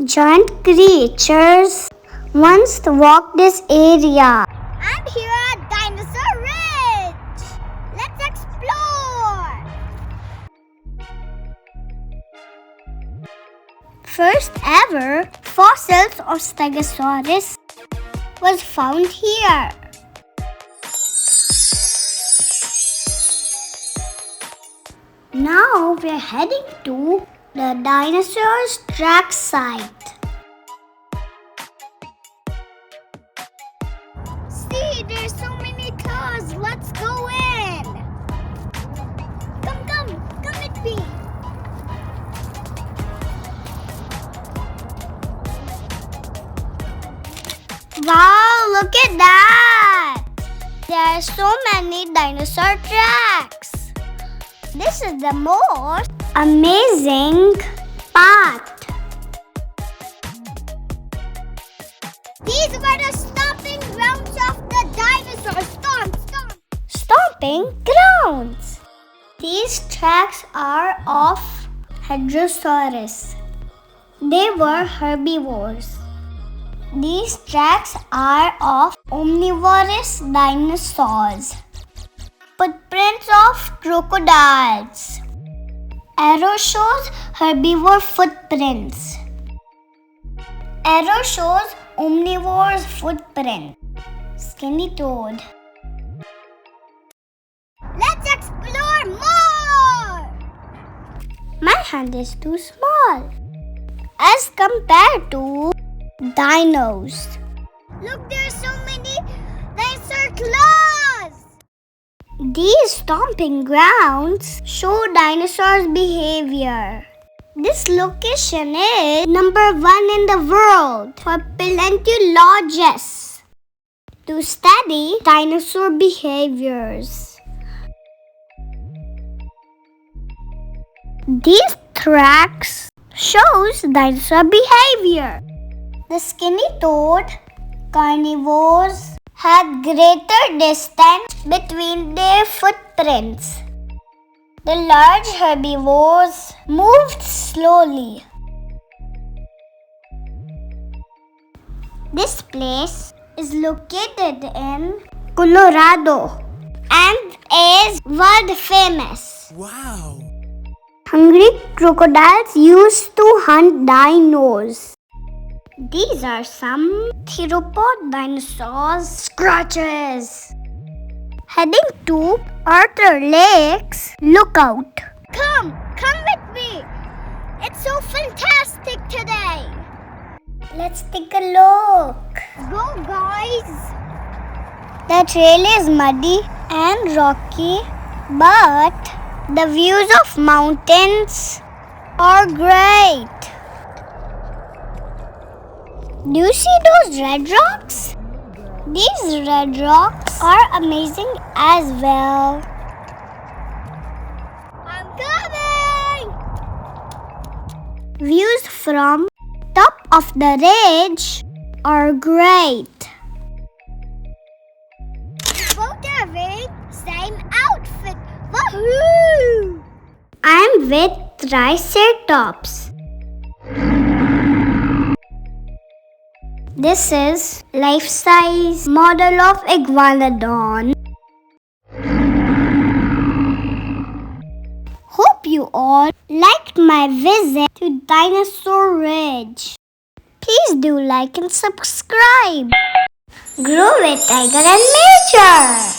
giant creatures once walked this area. I'm here at Dinosaur Ridge. Let's explore. First ever fossils of Stegosaurus was found here. Now we're heading to the dinosaurs track site. See, there's so many cars. Let's go in. Come with me. Wow, look at that! There are so many dinosaur tracks. This is the most amazing part. These were the stomping grounds of the dinosaurs. Stomp. Stomping grounds. These tracks are of Hadrosaurus. They were herbivores. These tracks are of omnivorous dinosaurs. Footprints of crocodiles. Arrow shows herbivore footprints. Arrow shows omnivore's footprint. Skinny toad. Let's explore more. My hand is too small as compared to dinos. Look, there's so many dinosaur claws. These stomping grounds show dinosaurs' behavior. This location is number 1 in the world for paleontologists to study dinosaur behaviors. These tracks shows dinosaur behavior. The skinny toad carnivores had greater distance between their footprints. The large herbivores moved slowly. This place is located in Colorado and is world famous. Wow! Hungry crocodiles used to hunt dinos. These are some theropod dinosaurs scratches. Heading to Arthur Lake's lookout. Come with me. It's so fantastic today. Let's take a look. Go, guys. The trail is muddy and rocky, but the views of mountains are great. Do you see those red rocks? These red rocks are amazing as well. I'm coming. Views from top of the ridge are great. Both are wearing same outfit. Woohoo! I'm with Triceratops. This is life-size model of Iguanodon. Hope you all liked my visit to Dinosaur Ridge. Please do like and subscribe. Grow with Tiger and Nature.